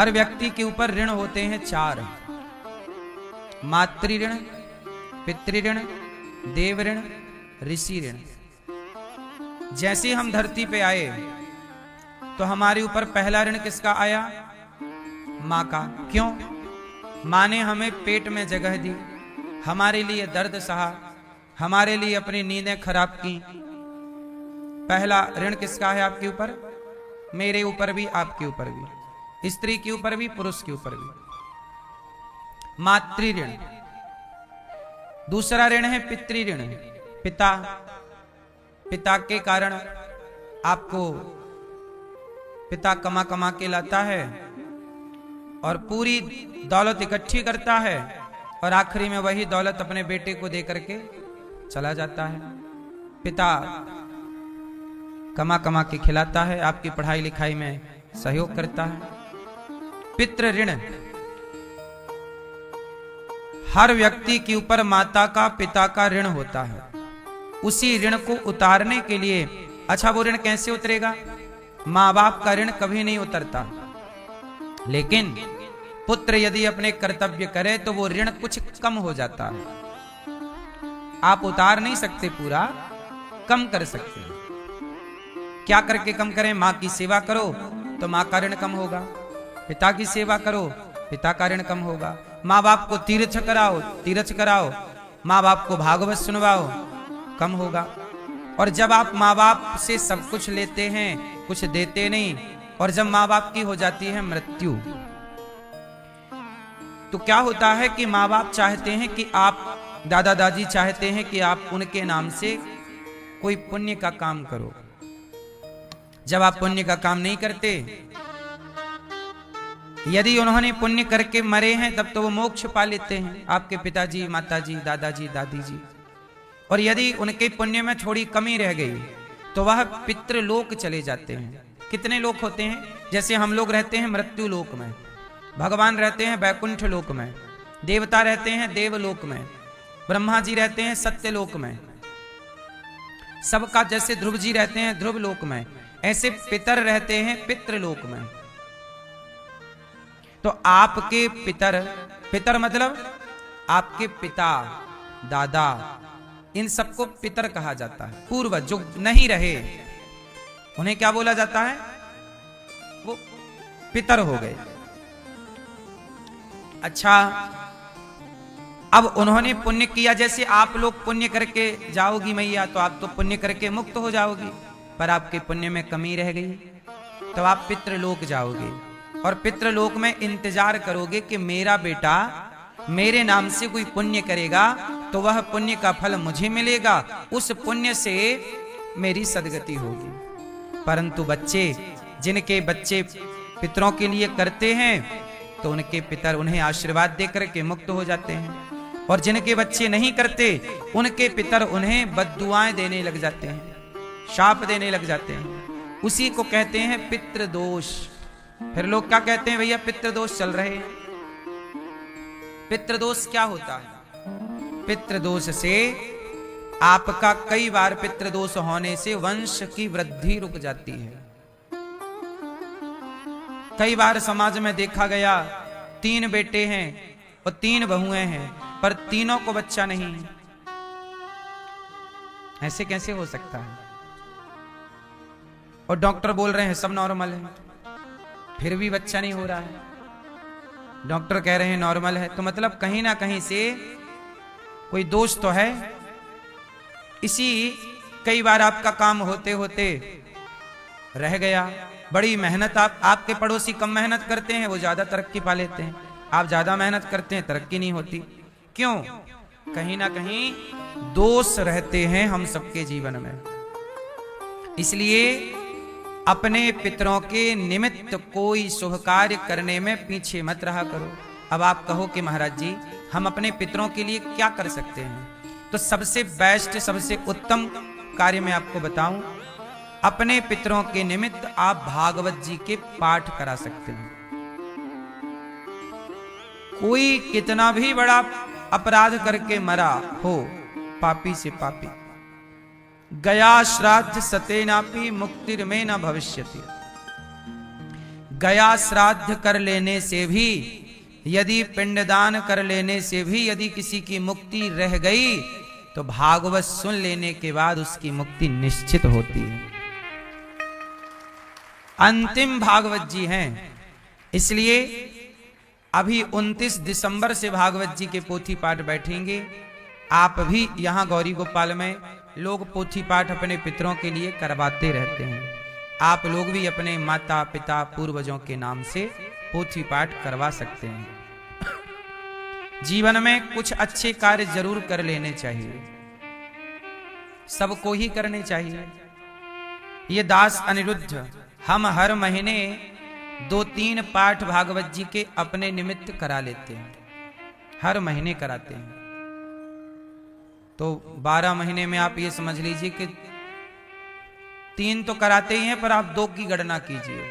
हर व्यक्ति के ऊपर ऋण होते हैं 4। मातृ ऋण, पितृ ऋण, देव ऋण, ऋषि ऋण। जैसे हम धरती पे आए तो हमारे ऊपर पहला ऋण किसका आया? माँ का। क्यों? माँ ने हमें पेट में जगह दी, हमारे लिए दर्द सहा, हमारे लिए अपनी नींदें खराब की। पहला ऋण किसका है आपके ऊपर? मेरे ऊपर भी, आपके ऊपर भी, स्त्री के ऊपर भी, पुरुष के ऊपर भी। मातृ ऋण। दूसरा ऋण है पितृ ऋण। पिता, पिता के कारण आपको पिता कमा कमा के लाता है और पूरी दौलत इकट्ठी करता है और आखिरी में वही दौलत अपने बेटे को दे करके चला जाता है। पिता कमा कमा के खिलाता है, आपकी पढ़ाई लिखाई में सहयोग करता है। पितृ ऋण। हर व्यक्ति के ऊपर माता का, पिता का ऋण होता है। उसी ऋण को उतारने के लिए, अच्छा वो ऋण कैसे उतरेगा? माँ बाप का ऋण कभी नहीं उतरता, लेकिन पुत्र यदि अपने कर्तव्य करे तो वो ऋण कुछ कम हो जाता है। आप उतार नहीं सकते पूरा, कम कर सकते हैं। क्या करके कम करें? माँ की सेवा करो तो माँ का ऋण कम होगा, पिता की सेवा करो, पिता का ऋण कम होगा। माँ बाप को तीर्थ कराओ, तीर्थ कराओ, माँ बाप को भागवत सुनवाओ, कम होगा। और जब आप माँ बाप से सब कुछ लेते हैं, कुछ देते नहीं, और जब माँ बाप की हो जाती है मृत्यु, तो क्या होता है कि माँ बाप चाहते हैं कि आप, दादा दादी चाहते हैं कि आप उनके नाम से कोई पुण्य का काम करो। जब आप पुण्य का काम नहीं करते, यदि उन्होंने पुण्य करके मरे हैं तब तो वो मोक्ष पा लेते हैं, आपके पिताजी, माताजी, दादाजी, दादी जी। और यदि उनके पुण्य में थोड़ी कमी रह गई तो वह पितृलोक चले जाते हैं। कितने लोक होते हैं? जैसे हम लोग रहते हैं मृत्यु लोक में, भगवान रहते हैं बैकुंठ लोक में, देवता रहते हैं देवलोक में, ब्रह्मा जी रहते हैं सत्यलोक में, सबका जैसे ध्रुव जी रहते हैं ध्रुव लोक में, ऐसे पितर रहते हैं पितृलोक में। तो आपके पितर, पितर मतलब आपके पिता, दादा, इन सबको पितर कहा जाता है। पूर्वज जो नहीं रहे उन्हें क्या बोला जाता है? वो पितर हो गए। अच्छा, अब उन्होंने पुण्य किया, जैसे आप लोग पुण्य करके जाओगी मैया तो आप तो पुण्य करके मुक्त हो जाओगी, पर आपके पुण्य में कमी रह गई तो आप पितृलोक जाओगे और पितृलोक में इंतजार करोगे कि मेरा बेटा मेरे नाम से कोई पुण्य करेगा तो वह पुण्य का फल मुझे मिलेगा, उस पुण्य से मेरी सदगति होगी। परंतु बच्चे, जिनके बच्चे पितरों के लिए करते हैं तो उनके पितर उन्हें आशीर्वाद देकर के मुक्त हो जाते हैं, और जिनके बच्चे नहीं करते उनके पितर उन्हें बद्दुआएं देने लग जाते हैं, शाप देने लग जाते हैं। उसी को कहते हैं पितृदोष। फिर लोग क्या कहते हैं? भैया पितृदोष चल रहे हैं। पितृदोष क्या होता है? पितृदोष से आपका कई बार पितृदोष होने से वंश की वृद्धि रुक जाती है। कई बार समाज में देखा गया 3 बेटे हैं और 3 बहुएं हैं, पर तीनों को बच्चा नहीं है। ऐसे कैसे हो सकता है? और डॉक्टर बोल रहे हैं सब नॉर्मल है, फिर भी बच्चा नहीं हो रहा है। डॉक्टर कह रहे हैं नॉर्मल है, तो मतलब कहीं ना कहीं से कोई दोष तो है। इसी कई बार आपका काम होते होते रह गया, बड़ी मेहनत, आपके पड़ोसी कम मेहनत करते हैं, वो ज्यादा तरक्की पा लेते हैं, आप ज्यादा मेहनत करते हैं, तरक्की नहीं होती। क्यों? कहीं ना कहीं दोष रहते हैं हम सबके जीवन में। इसलिए अपने पितरों के निमित्त कोई शुभ कार्य करने में पीछे मत रहा करो। अब आप कहो कि महाराज जी हम अपने पितरों के लिए क्या कर सकते हैं, तो सबसे बेस्ट, सबसे उत्तम कार्य मैं आपको बताऊं, अपने पितरों के निमित्त आप भागवत जी के पाठ करा सकते हैं। कोई कितना भी बड़ा अपराध करके मरा हो, पापी से पापी, गया श्राद्ध सतेनापि मुक्तिर में न भविष्यति। गया श्राद्ध कर लेने से भी, यदि पिंडदान कर लेने से भी यदि किसी की मुक्ति रह गई तो भागवत सुन लेने के बाद उसकी मुक्ति निश्चित होती है। अंतिम भागवत जी हैं, इसलिए अभी 29 दिसंबर से भागवत जी के पोथी पाठ बैठेंगे। आप भी यहाँ गौरी गोपाल में लोग पोथी पाठ अपने पितरों के लिए करवाते रहते हैं। आप लोग भी अपने माता पिता पूर्वजों के नाम से पोथी पाठ करवा सकते हैं। जीवन में कुछ अच्छे कार्य जरूर कर लेने चाहिए, सबको ही करने चाहिए। ये दास अनिरुद्ध हम हर महीने 2-3 पाठ भागवत जी के अपने निमित्त करा लेते हैं, हर महीने कराते हैं। तो 12 महीने में आप ये समझ लीजिए कि 3 तो कराते ही हैं, पर आप 2 की गणना कीजिए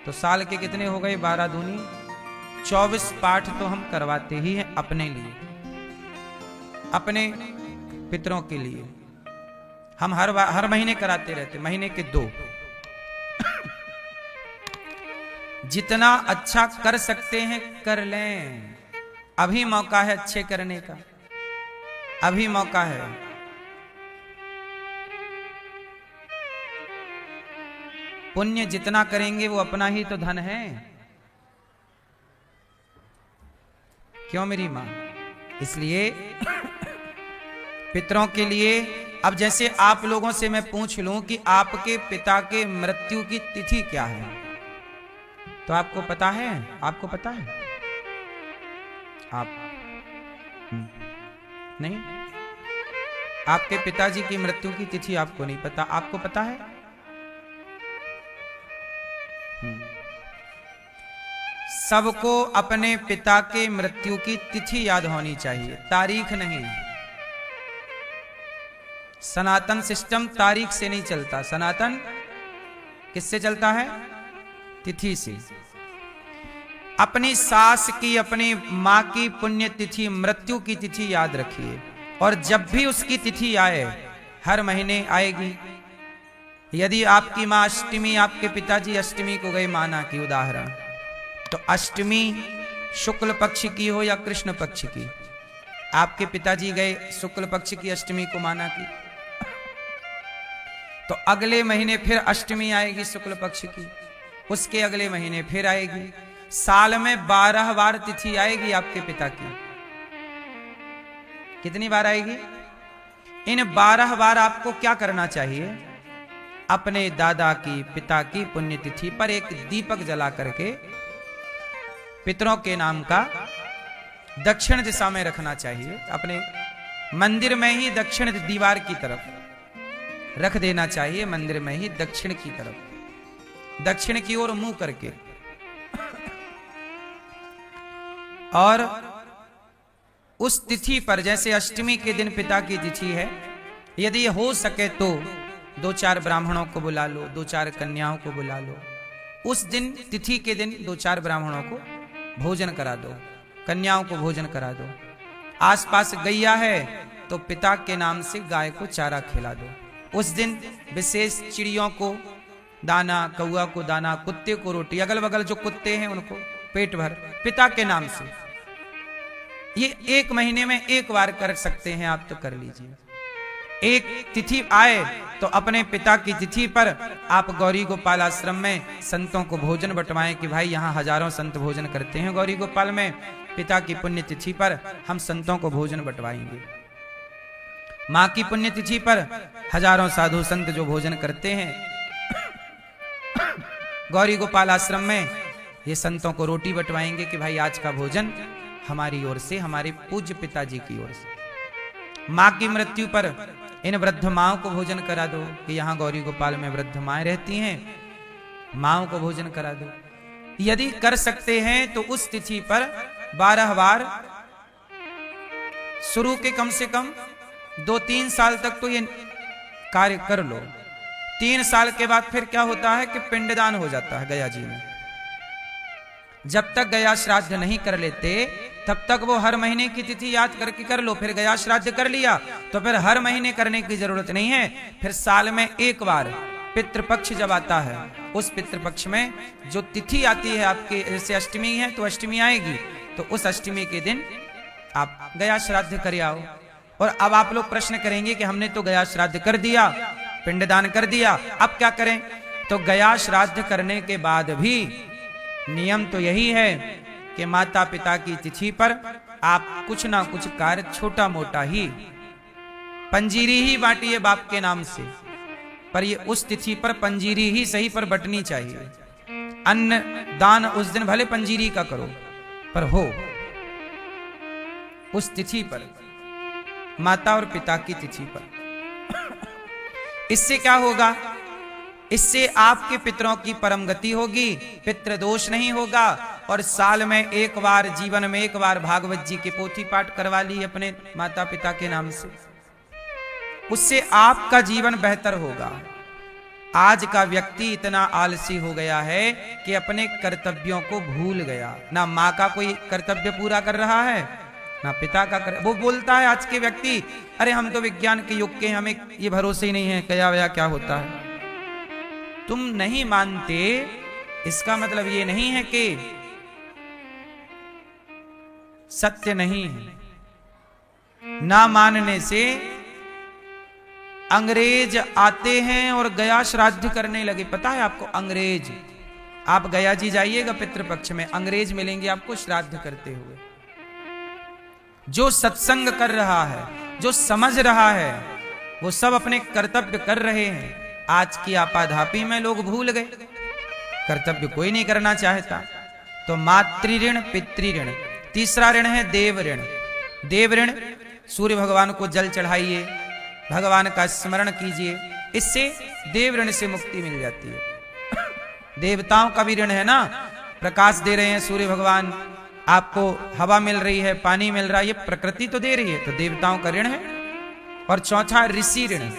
तो साल के कितने हो गए? 12 दूनी 24 पाठ तो हम करवाते ही हैं अपने लिए, अपने पितरों के लिए। हम हर महीने कराते रहते, महीने के 2। जितना अच्छा कर सकते हैं कर लें, अभी मौका है अच्छे करने का, अभी मौका है। पुण्य जितना करेंगे वो अपना ही तो धन है, क्यों मेरी मां? इसलिए पितरों के लिए, अब जैसे आप लोगों से मैं पूछ लूं कि आपके पिता के मृत्यु की तिथि क्या है, तो आपको पता है? आपको पता है? आप नहीं? आपके पिताजी की मृत्यु की तिथि आपको नहीं पता, आपको पता है? सबको अपने पिता के मृत्यु की तिथि याद होनी चाहिए, तारीख नहीं। सनातन सिस्टम तारीख से नहीं चलता, सनातन किससे चलता है? तिथि से। अपनी सास की, अपनी मां की पुण्य तिथि, मृत्यु की तिथि याद रखिए, और जब भी उसकी तिथि आए, हर महीने आएगी। यदि आपकी मां अष्टमी, आपके पिताजी अष्टमी को गए माना की उदाहरण, तो अष्टमी शुक्ल पक्ष की हो या कृष्ण पक्ष की, आपके पिताजी गए शुक्ल पक्ष की अष्टमी को माना की, तो अगले महीने फिर अष्टमी आएगी शुक्ल पक्ष की, उसके अगले महीने फिर आएगी। साल में 12 बार तिथि आएगी आपके पिता की। कितनी बार आएगी? इन 12 बार आपको क्या करना चाहिए? अपने दादा की, पिता की पुण्यतिथि पर एक दीपक जला करके पितरों के नाम का दक्षिण दिशा में रखना चाहिए। अपने मंदिर में ही दक्षिण दीवार की तरफ रख देना चाहिए, मंदिर में ही दक्षिण की तरफ, दक्षिण की ओर मुंह करके। और उस तिथि पर, जैसे अष्टमी के दिन पिता की तिथि है, यदि हो सके तो 2-4 ब्राह्मणों को बुला लो, 2-4 कन्याओं को बुला लो। उस दिन, तिथि के दिन 2-4 ब्राह्मणों को भोजन करा दो, कन्याओं को भोजन करा दो। आसपास गैया है तो पिता के नाम से गाय को चारा खिला दो। उस दिन विशेष चिड़ियों को दाना, कौआ को दाना, कुत्ते को रोटी, अगल बगल जो कुत्ते हैं उनको पेट भर, पिता के नाम से। ये 1 महीने में 1 बार कर सकते हैं आप, तो कर लीजिए। एक तिथि आए तो अपने पिता की तिथि पर आप गौरी गोपाल आश्रम में संतों को भोजन बंटवाएं कि भाई यहाँ हजारों संत भोजन करते हैं गौरी गोपाल में, पिता की पुण्य तिथि पर हम संतों को भोजन बंटवाएंगे। माँ की पुण्य तिथि पर हजारों साधु संत जो भोजन करते हैं, गौरी गोपाल आश्रम में ये संतों को रोटी बंटवाएंगे कि भाई आज का भोजन हमारी ओर से, हमारे पूज्य पिताजी की ओर से। माँ की मृत्यु पर इन वृद्ध माओं को भोजन करा दो कि यहाँ गौरी गोपाल में वृद्ध माएं रहती हैं, माओं को भोजन करा दो। यदि कर सकते हैं तो उस तिथि पर 12 बार, शुरू के कम से कम 2-3 साल तक तो ये कार्य कर लो। 3 साल के बाद फिर क्या होता है कि पिंडदान हो जाता है गया जी में। जब तक गया श्राद्ध नहीं कर लेते तब तक वो हर महीने की तिथि याद करके कर लो। फिर गया श्राद्ध कर लिया तो फिर हर महीने करने की जरूरत नहीं है, फिर साल में 1 बार पितृपक्ष जब आता है, उस पितृपक्ष में जो तिथि आती है आपके, जैसे अष्टमी है तो अष्टमी आएगी, तो उस अष्टमी के दिन आप गया श्राद्ध कर आओ। और अब आप लोग प्रश्न करेंगे कि हमने तो गया श्राद्ध कर दिया, पिंडदान कर दिया, अब क्या करें? तो गया श्राद्ध करने के बाद भी नियम तो यही है कि माता पिता की तिथि पर आप कुछ ना कुछ कार्य छोटा मोटा ही, पंजीरी ही बांटिए बाप के नाम से, पर ये उस तिथि पर पंजीरी ही सही पर बटनी चाहिए। अन्न दान उस दिन भले पंजीरी का करो, पर हो उस तिथि पर, माता और पिता की तिथि पर। इससे क्या होगा? इससे आपके पितरों की परम गति होगी, पितृ दोष नहीं होगा, और साल में एक बार, जीवन में एक बार भागवत जी के पोथी पाठ करवा ली अपने माता पिता के नाम से, उससे आपका जीवन बेहतर होगा। आज का व्यक्ति इतना आलसी हो गया है कि अपने कर्तव्यों को भूल गया, ना माँ का कोई कर्तव्य पूरा कर रहा है, ना पिता का वो बोलता है आज के व्यक्ति, अरे हम तो विज्ञान के युग के, हमें ये भरोसे ही नहीं है क्या वया क्या होता है। तुम नहीं मानते, इसका मतलब ये नहीं है कि सत्य नहीं है। ना मानने से अंग्रेज आते हैं और गया श्राद्ध करने लगे। पता है आपको अंग्रेज, आप गया जी जाइएगा पितृपक्ष में, अंग्रेज मिलेंगे आपको श्राद्ध करते हुए। जो सत्संग कर रहा है, जो समझ रहा है, वो सब अपने कर्तव्य कर रहे हैं। आज की आपाधापी में लोग भूल गए, कर्तव्य कोई नहीं करना चाहता। तो मातृ ऋण, पितृ ऋण, तीसरा ऋण है देव ऋण। देव ऋण, सूर्य भगवान को जल चढ़ाइए, भगवान का स्मरण कीजिए, इससे देव ऋण से मुक्ति मिल जाती है। देवताओं का भी ऋण है ना, प्रकाश दे रहे हैं सूर्य भगवान, आपको हवा मिल रही है, पानी मिल रहा है, ये प्रकृति तो दे रही है, तो देवताओं का ऋण है। और चौथा ऋषि ऋण।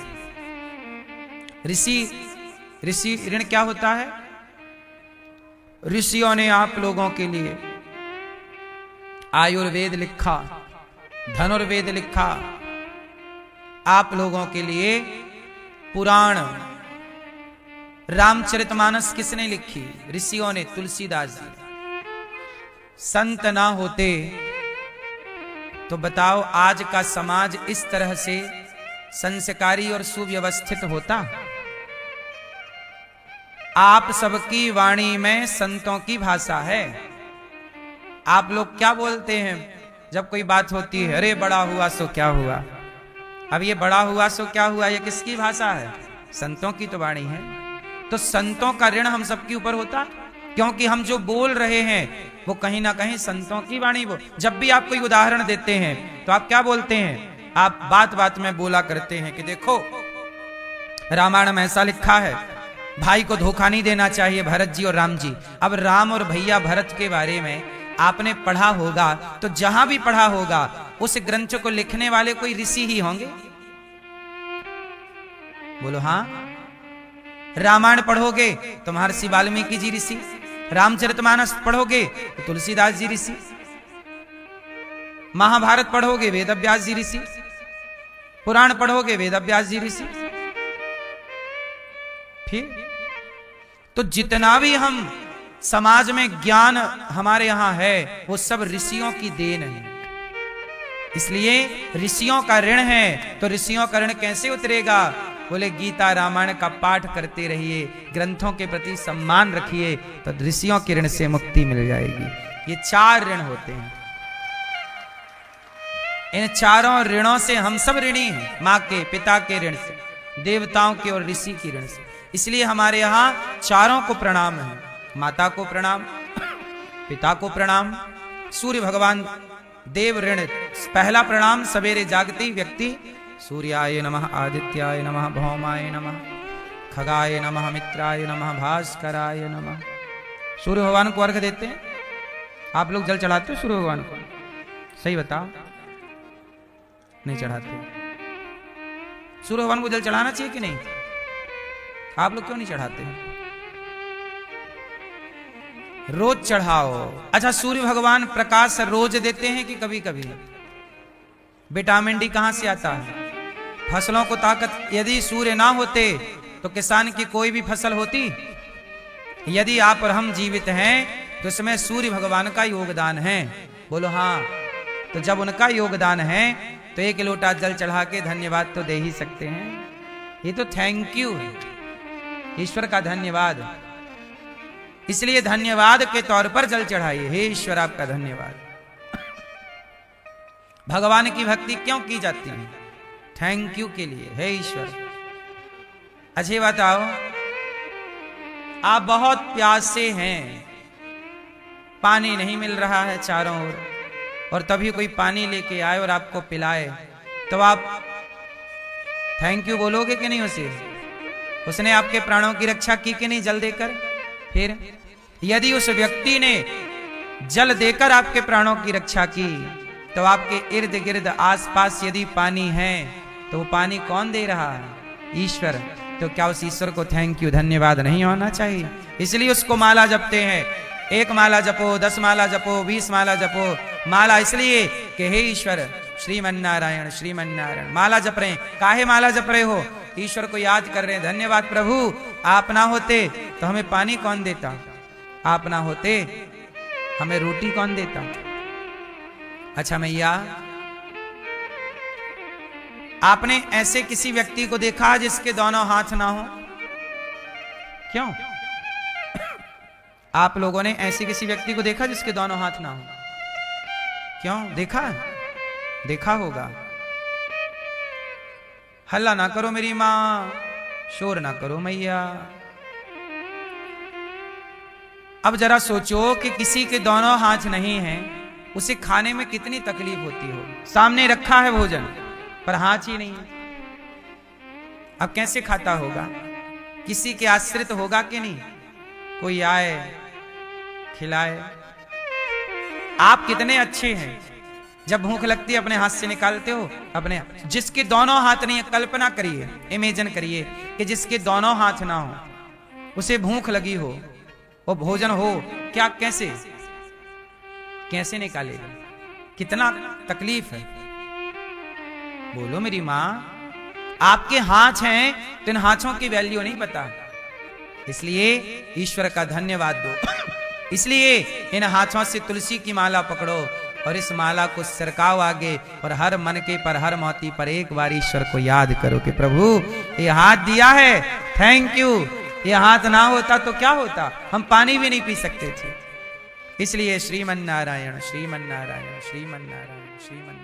ऋषि ऋण क्या होता है? ऋषियों ने आप लोगों के लिए आयुर्वेद लिखा, धनुर्वेद लिखा, आप लोगों के लिए पुराण, रामचरितमानस किसने लिखी? ऋषियों ने, तुलसीदास जी। संत ना होते तो बताओ आज का समाज इस तरह से संस्कारी और सुव्यवस्थित होता? आप सबकी वाणी में संतों की भाषा है। आप लोग क्या बोलते हैं जब कोई बात होती है? अरे बड़ा हुआ सो क्या हुआ। अब ये बड़ा हुआ सो क्या हुआ, ये किसकी भाषा है? संतों की तो वाणी है। तो संतों का ऋण हम सबके ऊपर होता, क्योंकि हम जो बोल रहे हैं वो कहीं ना कहीं संतों की वाणी। वो जब भी आप कोई उदाहरण देते हैं तो आप क्या बोलते हैं? आप बात बात में बोला करते हैं कि देखो रामायण में ऐसा लिखा है, भाई को धोखा नहीं देना चाहिए, भरत जी और राम जी। अब राम और भैया भरत के बारे में आपने पढ़ा होगा, तो जहां भी पढ़ा होगा उस ग्रंथ को लिखने वाले कोई ऋषि ही होंगे। बोलो हाँ। रामायण पढ़ोगे तो महर्षि वाल्मीकि जी ऋषि, रामचरितमानस पढ़ोगे तो तुलसीदास जी ऋषि, महाभारत पढ़ोगे वेदव्यास जी ऋषि, पुराण पढ़ोगे वेदव्यास जी ऋषि। फिर तो जितना भी हम समाज में ज्ञान हमारे यहां है वो सब ऋषियों की देन है। इसलिए ऋषियों का ऋण है। तो ऋषियों का ऋण कैसे उतरेगा? बोले गीता रामायण का पाठ करते रहिए, ग्रंथों के प्रति सम्मान रखिए, तो ऋषियों के ऋण से मुक्ति मिल जाएगी। ये 4 ऋण होते हैं। इन चारों ऋणों से हम सब ऋणी हैं, माँ के, पिता के ऋण से, देवताओं के और ऋषि के ऋण से। इसलिए हमारे यहाँ चारों को प्रणाम है। माता को प्रणाम, पिता को प्रणाम, सूर्य भगवान देव ऋण। पहला प्रणाम सवेरे जागती व्यक्ति सूर्याय नमः, आदित्याय नमः, भौमाय नमः, खगाय नमः, मित्राय नमः, भास्कराय नमः। सूर्य भगवान को अर्घ देते हैं। आप लोग जल चढ़ाते हो सूर्य भगवान को? सही बताओ, नहीं चढ़ाते? सूर्य भगवान को जल चढ़ाना चाहिए कि नहीं? आप लोग क्यों नहीं चढ़ाते? रोज चढ़ाओ। अच्छा, सूर्य भगवान प्रकाश रोज देते हैं कि कभी कभी? विटामिन डी कहां से आता है? फसलों को ताकत, यदि सूर्य ना होते तो किसान की कोई भी फसल होती? यदि आप और हम जीवित हैं तो इसमें सूर्य भगवान का योगदान है। बोलो हाँ। तो जब उनका योगदान है तो 1 लोटा जल चढ़ा के धन्यवाद तो दे ही सकते हैं। ये तो थैंक यू है, ईश्वर का धन्यवाद। इसलिए धन्यवाद के तौर पर जल चढ़ाइए। हे ईश्वर आपका धन्यवाद। भगवान की भक्ति क्यों की जाती है? थैंक यू के लिए। हे ईश्वर। अच्छी बताओ, आप बहुत प्यासे हैं, पानी नहीं मिल रहा है चारों ओर, और तभी कोई पानी लेके आए और आपको पिलाए, तो आप थैंक यू बोलोगे कि नहीं उसे? उसने आपके प्राणों की रक्षा की कि नहीं जल देकर? फिर यदि उस व्यक्ति ने जल देकर आपके प्राणों की रक्षा की, तो आपके इर्द गिर्द आसपास यदि पानी है तो वो पानी कौन दे रहा है? ईश्वर। तो क्या उस ईश्वर को थैंक यू धन्यवाद नहीं होना चाहिए? इसलिए उसको माला जपते हैं। 1 माला जपो, 10 माला जपो, 20 माला जपो। माला इसलिए कि हे ईश्वर श्रीमन्नारायण श्रीमन्नारायण। माला जप रहे हैं, काहे माला जप रहे हो? ईश्वर को याद कर रहे हैं। धन्यवाद प्रभु, आप ना होते तो हमें पानी कौन देता? आप ना होते हमें रोटी कौन देता? अच्छा मैया, आपने ऐसे किसी व्यक्ति को देखा जिसके दोनों हाथ ना हो? क्यों? आप लोगों ने ऐसे किसी व्यक्ति को देखा जिसके दोनों हाथ ना हो? क्यों? देखा? देखा होगा। हल्ला ना करो मेरी मां, शोर ना करो मैया। अब जरा सोचो कि किसी के दोनों हाथ नहीं हैं, उसे खाने में कितनी तकलीफ होती हो। सामने रखा है भोजन पर हाथ ही नहीं है, अब कैसे खाता होगा? किसी के आश्रित होगा कि नहीं? कोई आए खिलाए। आप कितने अच्छे हैं, जब भूख लगती है अपने हाथ से निकालते हो अपने। जिसके दोनों हाथ नहीं है, कल्पना करिए, इमेजिन करिए कि जिसके दोनों हाथ ना हो, उसे भूख लगी हो, वो भोजन हो, क्या कैसे कैसे निकालेगा? कितना तकलीफ है। बोलो मेरी मां। आपके हाथ हैं तो इन हाथों की वैल्यू नहीं पता, इसलिए ईश्वर का धन्यवाद दो। इसलिए इन हाथों से तुलसी की माला पकड़ो और इस माला को सरकाओ आगे, और हर मन के पर हर मोती पर एक बार ईश्वर को याद करो कि प्रभु ये हाथ दिया है, थैंक यू। ये हाथ ना होता तो क्या होता? हम पानी भी नहीं पी सकते थे। इसलिए श्रीमन्नारायण श्रीमन्नारायण श्रीमन्नारायण श्रीमन्नारायण।